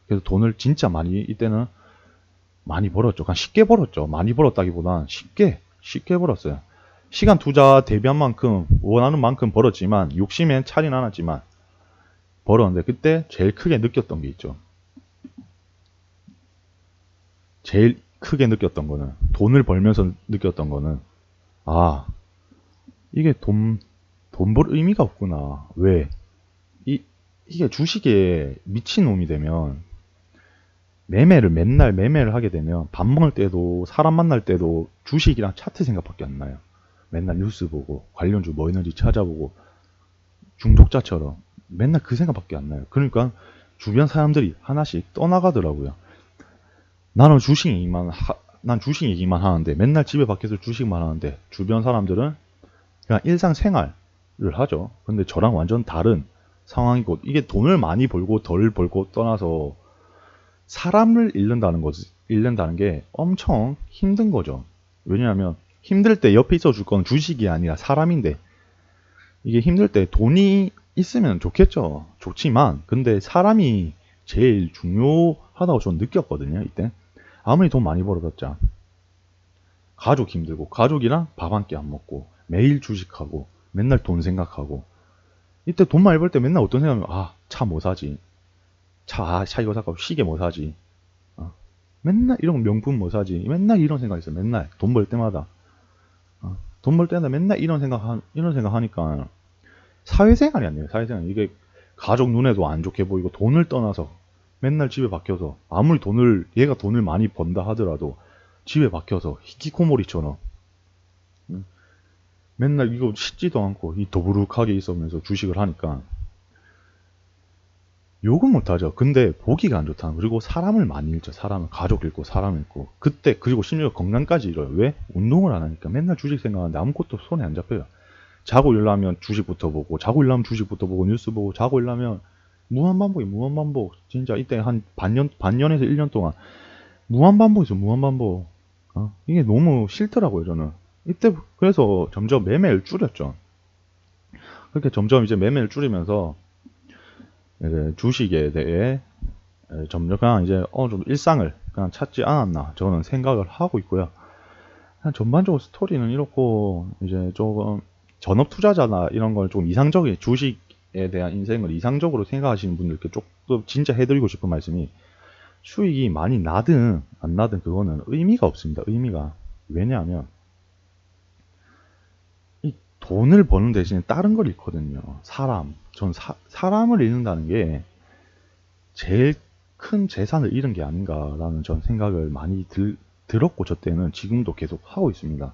그래서 돈을 진짜 이때는 많이 벌었죠. 그냥 쉽게 벌었죠. 많이 벌었다기보단 쉽게 벌었어요. 시간 투자 대비한 만큼 원하는 만큼 벌었지만, 욕심엔 차진 않았지만, 벌었는데 그때 제일 크게 느꼈던 게 있죠. 제일 크게 느꼈던 거는, 돈을 벌면서 느꼈던 거는, 아, 이게 돈 벌 의미가 없구나. 왜? 이게 주식에 미친놈이 되면, 맨날 매매를 하게 되면, 밥 먹을 때도, 사람 만날 때도 주식이랑 차트 생각밖에 안 나요. 맨날 뉴스 보고, 관련주 뭐 있는지 찾아보고, 중독자처럼. 맨날 그 생각밖에 안 나요. 그러니까, 주변 사람들이 하나씩 떠나가더라고요. 나는 난 주식 얘기만 하는데, 맨날 집에 밖에서 주식만 하는데, 주변 사람들은 그냥 일상생활을 하죠. 근데 저랑 완전 다른 상황이고, 이게 돈을 많이 벌고 덜 벌고 떠나서 사람을 잃는다는 게 엄청 힘든 거죠. 왜냐하면 힘들 때 옆에 있어 줄 건 주식이 아니라 사람인데, 이게 힘들 때 돈이 있으면 좋겠죠. 좋지만, 근데 사람이 제일 중요하다고 저는 느꼈거든요, 이때. 아무리 돈 많이 벌어봤자 가족 힘들고, 가족이랑 밥 한 끼 안 먹고, 매일 주식하고, 맨날 돈 생각하고, 이때 돈 많이 벌 때 맨날 어떤 생각이면, 차 뭐 사지? 차 이거 살까? 시계 뭐 사지? 어, 맨날 이런 명품 뭐 사지? 맨날 이런 생각 있어. 맨날 돈 벌 때마다. 돈 벌 때마다 맨날 이런 생각 하니까 사회생활이 아니에요. 사회생활. 이게 가족 눈에도 안 좋게 보이고, 돈을 떠나서 맨날 집에 박혀서, 얘가 돈을 많이 번다 하더라도 집에 박혀서 히키코모리처럼, 음, 맨날 이거 씻지도 않고 이 더부룩하게 있으면서 주식을 하니까 욕은 못하죠. 근데 보기가 안 좋다. 그리고 사람을 많이 잃죠. 가족 잃고 사람 잃고. 그때 그리고 심지어 건강까지 잃어요. 왜? 운동을 안 하니까. 맨날 주식 생각하는데 아무것도 손에 안 잡혀요. 자고 일어나면 주식부터 보고, 뉴스 보고, 자고 일어나면 무한반복. 진짜 이때 한 반년에서 1년 동안 무한반복이죠. 무한반복. 이게 너무 싫더라고요, 저는. 이때 그래서 점점 매매를 줄였죠. 그렇게 점점 이제 매매를 줄이면서 이제 주식에 대해 점점 그냥 이제 어느 정도 일상을 그냥 찾지 않았나 저는 생각을 하고 있고요. 그냥 전반적으로 스토리는 이렇고, 이제 조금 전업 투자자나 이런 걸 좀 이상적인, 주식에 대한 인생을 이상적으로 생각하시는 분들께 조금 진짜 해드리고 싶은 말씀이, 수익이 많이 나든 안 나든 그거는 의미가 없습니다. 의미가. 왜냐하면 이 돈을 버는 대신에 다른 걸 잃거든요. 사람을 잃는다는 게 제일 큰 재산을 잃은 게 아닌가라는 전 생각을 많이 들었고, 저 때는 지금도 계속 하고 있습니다.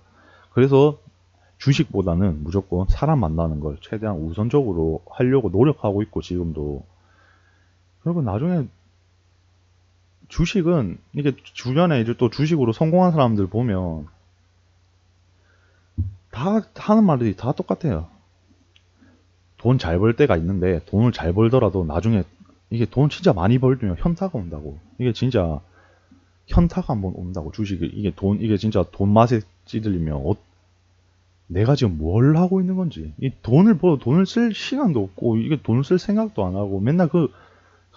그래서 주식보다는 무조건 사람 만나는 걸 최대한 우선적으로 하려고 노력하고 있고, 지금도. 그리고 나중에 주식은, 이게 주변에 이제 또 주식으로 성공한 사람들 보면 다 하는 말들이 다 똑같아요. 돈 잘 벌 때가 있는데, 돈을 잘 벌더라도 나중에 이게 돈 진짜 많이 벌면 현타가 온다고. 이게 진짜 현타가 한번 온다고. 주식이, 이게 진짜 돈 맛에 찌들리면 내가 지금 뭘 하고 있는 건지. 이 돈을 쓸 시간도 없고, 이게 돈을 쓸 생각도 안 하고, 맨날 그냥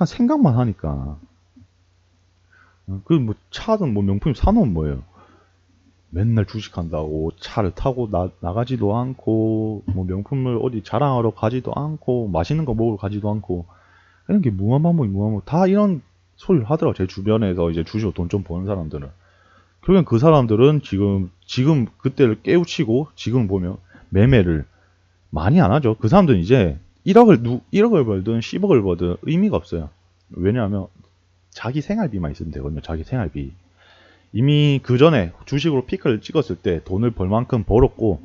생각만 하니까. 뭐 차든 뭐 명품 사놓으면 뭐예요. 맨날 주식한다고 차를 타고 나가지도 않고, 뭐 명품을 어디 자랑하러 가지도 않고, 맛있는 거 먹으러 가지도 않고, 이런 게 무한반복. 다 이런 소리를 하더라고. 제 주변에서 이제 주식으로 돈 좀 버는 사람들은. 결국엔 그 사람들은 지금 그때를 깨우치고, 지금 보면 매매를 많이 안 하죠. 그 사람들은 이제 1억을 벌든 10억을 벌든 의미가 없어요. 왜냐하면 자기 생활비만 있으면 되거든요. 자기 생활비. 이미 그 전에 주식으로 피크를 찍었을 때 돈을 벌 만큼 벌었고,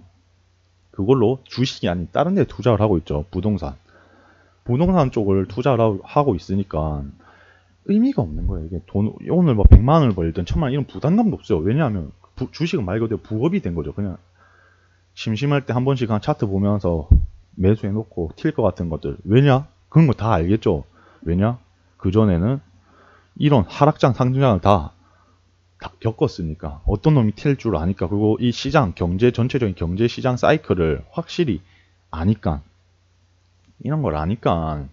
그걸로 주식이 아닌 다른 데 투자를 하고 있죠. 부동산 쪽을 투자를 하고 있으니까 의미가 없는 거예요. 이게 오늘 뭐 100만 원을 벌든 1000만 원, 이런 부담감도 없어요. 왜냐하면 주식은 말 그대로 부업이 된 거죠. 그냥 심심할 때 한 번씩 그냥 차트 보면서 매수해놓고 튈 것 같은 것들. 왜냐? 그런 거 다 알겠죠. 왜냐? 그전에는 이런 하락장 상승장을 다 겪었으니까, 어떤 놈이 튈 줄 아니까. 그리고 이 전체적인 경제 시장 사이클을 확실히 아니까, 이런 걸 아니까,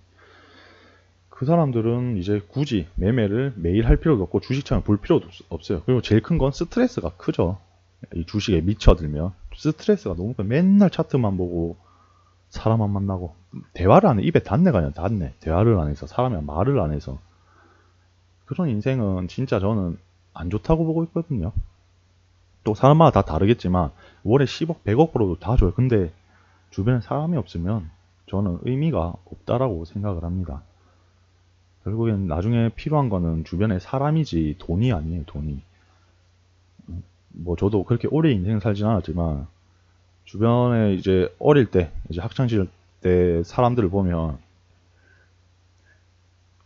그 사람들은 이제 굳이 매매를 매일 할 필요도 없고, 주식처럼 볼 필요도 없어요. 그리고 제일 큰 건 스트레스가 크죠. 이 주식에 미쳐들면 스트레스가 너무 커요. 맨날 차트만 보고 사람 안 만나고 대화를 안 해. 입에 단내가 아니야 단내. 대화를 안 해서 사람이 말을 안 해서 그런 인생은 진짜 저는 안 좋다고 보고 있거든요. 또 사람마다 다 다르겠지만 월에 10억 100억 벌어도 다 줘요. 근데 주변에 사람이 없으면 저는 의미가 없다라고 생각을 합니다. 결국엔 나중에 필요한 거는 주변에 사람이지 돈이 아니에요. 돈이. 뭐 저도 그렇게 오래 인생 살진 않았지만 주변에 이제 어릴 때 이제 학창 시절 때 사람들을 보면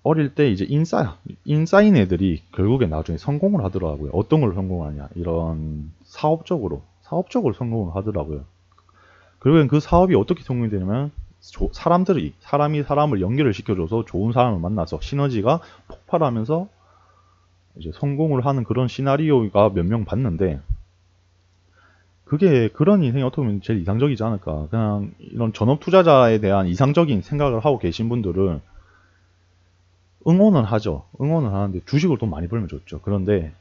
어릴 때 이제 인싸인 애들이 결국에 나중에 성공을 하더라고요. 어떤 걸 성공하냐 이런 사업적으로 성공을 하더라고요. 결국엔 그 사업이 어떻게 성공이 되냐면 사람이 사람을 연결을 시켜줘서 좋은 사람을 만나서 시너지가 폭발하면서 이제 성공을 하는 그런 시나리오가 몇 명 봤는데 그게 그런 인생이 어떻게 보면 제일 이상적이지 않을까. 그냥 이런 전업 투자자에 대한 이상적인 생각을 하고 계신 분들은 응원은 하죠. 응원은 하는데 주식을 돈 많이 벌면 좋죠. 그런데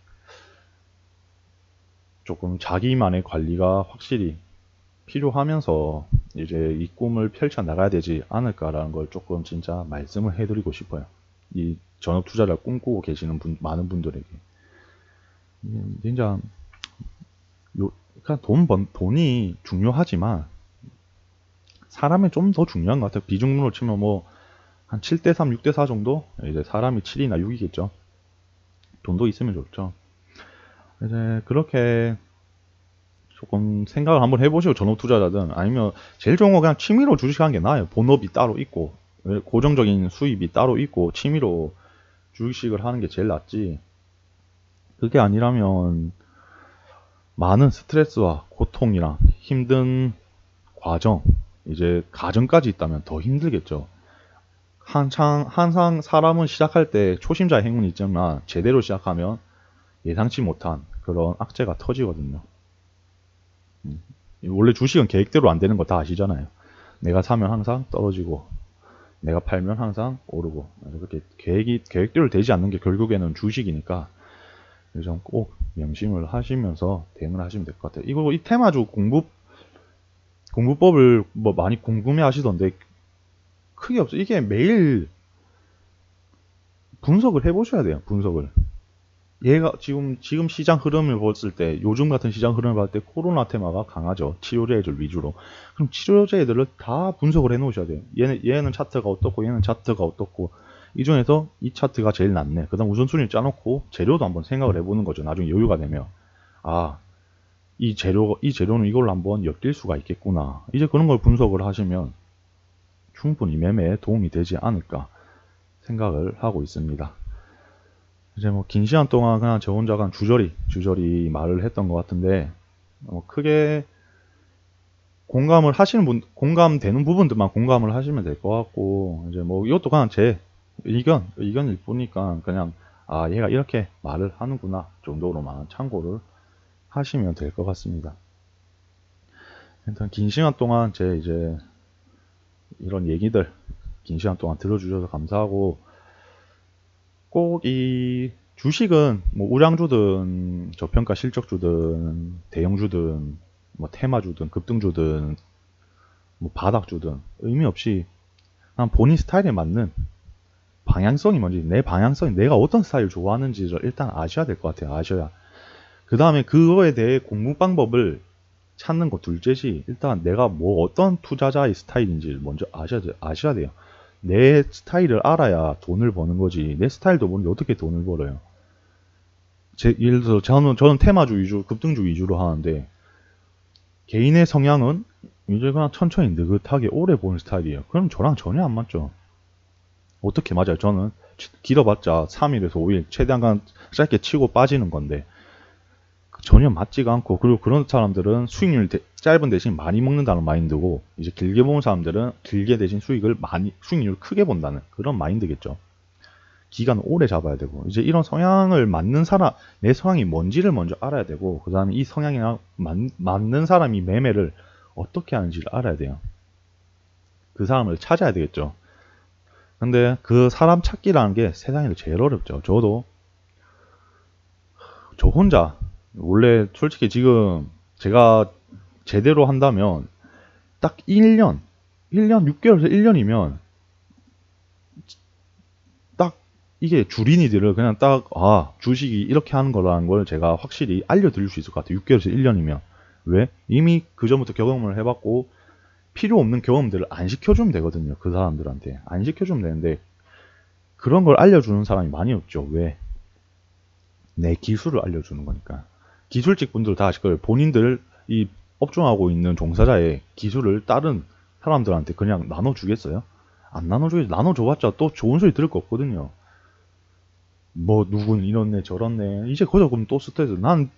조금 자기만의 관리가 확실히 필요하면서 이제 이 꿈을 펼쳐 나가야 되지 않을까라는 걸 조금 진짜 말씀을 해드리고 싶어요. 이 전업 투자를 꿈꾸고 계시는 많은 분들에게. 진짜 그냥 돈이 중요하지만 사람이 좀 더 중요한 것 같아요. 비중으로 치면 뭐 한 7대3, 6대4 정도? 이제 사람이 7이나 6이겠죠. 돈도 있으면 좋죠. 이제 그렇게 조금 생각을 한번 해보시고 전업 투자자든 아니면 제일 좋은 거 그냥 취미로 주식하는 게 나아요. 본업이 따로 있고 고정적인 수입이 따로 있고 취미로 주식을 하는 게 제일 낫지. 그게 아니라면 많은 스트레스와 고통이랑 힘든 과정, 이제 가정까지 있다면 더 힘들겠죠. 항상 사람은 시작할 때 초심자의 행운이 있지만 제대로 시작하면 예상치 못한 그런 악재가 터지거든요. 원래 주식은 계획대로 안 되는 거 다 아시잖아요. 내가 사면 항상 떨어지고 내가 팔면 항상 오르고 그렇게 계획대로 되지 않는 게 결국에는 주식이니까 좀 꼭 명심을 하시면서 대응을 하시면 될 것 같아요. 이거 이 테마주 공부법을 뭐 많이 궁금해 하시던데 크게 없어. 이게 매일 분석을 해보셔야 돼요. 분석을. 얘가 지금 시장 흐름을 봤을 때 요즘 같은 시장 흐름을 봤을 때 코로나 테마가 강하죠. 치료제들 위주로. 그럼 치료제들을 다 분석을 해 놓으셔야 돼요. 얘는 차트가 어떻고 얘는 차트가 어떻고 이 중에서 이 차트가 제일 낫네. 그다음 우선순위를 짜놓고 재료도 한번 생각을 해보는 거죠. 나중에 여유가 되면 아 이 재료는 이걸로 한번 엮일 수가 있겠구나. 이제 그런 걸 분석을 하시면 충분히 매매에 도움이 되지 않을까 생각을 하고 있습니다. 이제 뭐 긴 시간 동안 그냥 저 혼자 그냥 주저리 말을 했던 것 같은데 크게 공감되는 부분들만 공감을 하시면 될 것 같고 이제 뭐 이것도 그냥 제 의견일 뿐이니까 그냥 아 얘가 이렇게 말을 하는구나 정도로만 참고를 하시면 될 것 같습니다. 일단 긴 시간 동안 제 이제 이런 얘기들 긴 시간 동안 들어주셔서 감사하고 꼭 이 주식은 뭐 우량주든 저평가 실적주든 대형주든 뭐 테마주든 급등주든 뭐 바닥주든 의미 없이 그냥 본인 스타일에 맞는 방향성이 뭔지 내 방향성이 내가 어떤 스타일을 좋아하는지를 일단 아셔야 될 것 같아요. 아셔야 그 다음에 그거에 대해 공부 방법을 찾는 것 둘째지 일단 내가 뭐 어떤 투자자의 스타일인지 먼저 아셔야 돼요. 내 스타일을 알아야 돈을 버는 거지 내 스타일도 모르는데 어떻게 돈을 벌어요. 예를 들어서 저는 테마주 위주 급등주 위주로 하는데 개인의 성향은 이제 그냥 천천히 느긋하게 오래 보는 스타일이에요. 그럼 저랑 전혀 안 맞죠. 어떻게 맞아요? 저는 길어봤자 3일에서 5일 최대한 그냥 짧게 치고 빠지는 건데 전혀 맞지가 않고 그리고 그런 사람들은 짧은 대신 많이 먹는다는 마인드고 이제 길게 보는 사람들은 길게 대신 수익률 크게 본다는 그런 마인드겠죠. 기간을 오래 잡아야 되고 이제 이런 성향을 맞는 사람 내 성향이 뭔지를 먼저 알아야 되고 그 다음에 이 성향이랑 맞는 사람이 매매를 어떻게 하는지를 알아야 돼요. 그 사람을 찾아야 되겠죠. 근데 그 사람 찾기라는 게 세상에서 제일 어렵죠. 저 혼자 원래 솔직히 지금 제가 제대로 한다면 딱 1년 1년, 6개월에서 1년이면 딱 이게 주린이들을 그냥 딱, 주식이 이렇게 하는 거라는 걸 제가 확실히 알려드릴 수 있을 것 같아요. 6개월에서 1년이면. 왜? 이미 그 전부터 경험을 해봤고, 필요 없는 경험들을 안 시켜주면 되거든요. 그 사람들한테. 안 시켜주면 되는데, 그런 걸 알려주는 사람이 많이 없죠. 왜? 내 기술을 알려주는 거니까. 기술직 분들 다 아실 거예요. 본인들 이 업종하고 있는 종사자의 기술을 다른 사람들한테 그냥 나눠주겠어요? 안 나눠주겠지. 나눠줘봤자 또 좋은 소리 들을 거 없거든요. 뭐 누군 이렇네 저렇네. 이제 거기서 그럼 또 스트레스. 난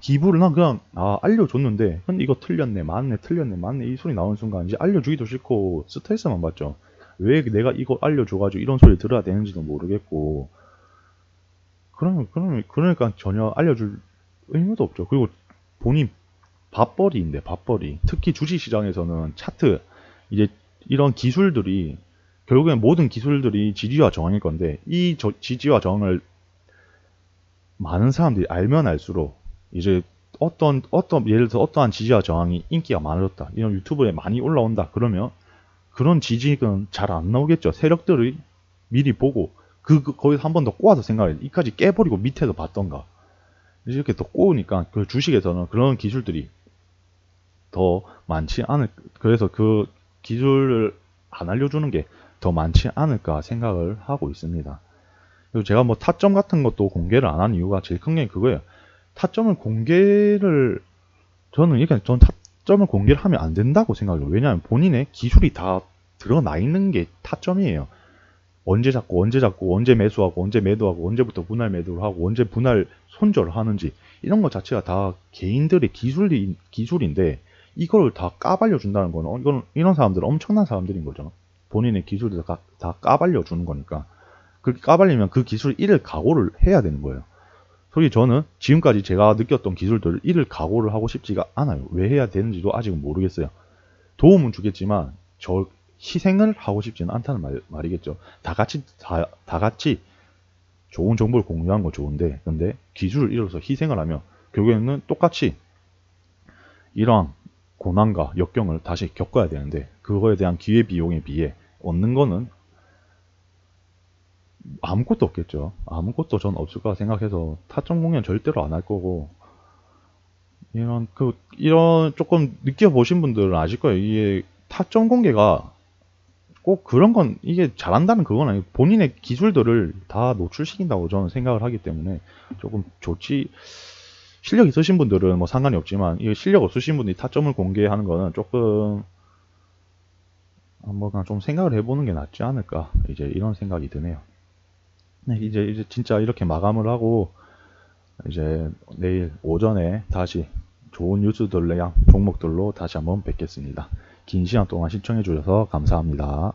기부를 난 그냥 알려줬는데 근데 이거 틀렸네 맞네 틀렸네 맞네 이 소리 나오는 순간 이제 알려주기도 싫고 스트레스만 받죠. 왜 내가 이거 알려줘가지고 이런 소리 들어야 되는지도 모르겠고 그러니까 전혀 알려줄 의무도 없죠. 그리고 본인 밥벌이인데 밥벌이 특히 주식시장에서는 차트 이제 이런 기술들이 결국엔 모든 기술들이 지지와 저항일 건데 이 지지와 저항을 많은 사람들이 알면 알수록 이제 어떤 예를 들어 어떠한 지지와 저항이 인기가 많아졌다 이런 유튜브에 많이 올라온다 그러면 그런 지식은 잘 안 나오겠죠. 세력들이 미리 보고 거기서 한 번 더 꼬아서 생각해 이까지 깨버리고 밑에서 봤던가 이렇게 더 꼬우니까 그 주식에서는 그런 기술들이 더 많지 않을 그래서 그 기술을 안 알려주는 게 더 많지 않을까 생각을 하고 있습니다. 그리고 제가 뭐 타점 같은 것도 공개를 안 하는 이유가 제일 큰 게 그거예요. 타점을 공개를 저는 이렇게 전 타점을 공개를 하면 안 된다고 생각해요. 왜냐하면 본인의 기술이 다 드러나 있는 게 타점이에요. 언제 잡고 언제 매수하고 언제 매도하고 언제부터 분할 매도를 하고 언제 분할 손절을 하는지 이런 것 자체가 다 개인들의 기술인데 이걸 다 까발려 준다는 거는 이건 이런 사람들은 엄청난 사람들인 거죠. 본인의 기술을 다 까발려 주는 거니까 그렇게 까발리면 그 기술 잃을 각오를 해야 되는 거예요. 솔직히 저는 지금까지 제가 느꼈던 기술들을 잃을 각오를 하고 싶지가 않아요. 왜 해야 되는지도 아직은 모르겠어요. 도움은 주겠지만 저 희생을 하고 싶지는 않다는 말이겠죠. 다 같이 좋은 정보를 공유하는 건 좋은데 근데 기술을 잃어서 희생을 하면 결국에는 똑같이 이러한 고난과 역경을 다시 겪어야 되는데 그거에 대한 기회비용에 비해 얻는 거는 아무것도 없겠죠. 아무것도 전 없을 거라 생각해서 타점 공연 절대로 안 할 거고 이런 조금 느껴보신 분들은 아실 거예요. 이게 타점 공개가 꼭 그런 건 이게 잘한다는 그건 아니고 본인의 기술들을 다 노출시킨다고 저는 생각을 하기 때문에 조금 좋지. 실력 있으신 분들은 뭐 상관이 없지만 이 실력 없으신 분들이 타점을 공개하는 거는 조금 한번 좀 생각을 해보는 게 낫지 않을까 이제 이런 생각이 드네요. 네, 이제 진짜 이렇게 마감을 하고 이제 내일 오전에 다시 좋은 뉴스들랑 종목들로 다시 한번 뵙겠습니다. 긴 시간 동안 시청해 주셔서 감사합니다.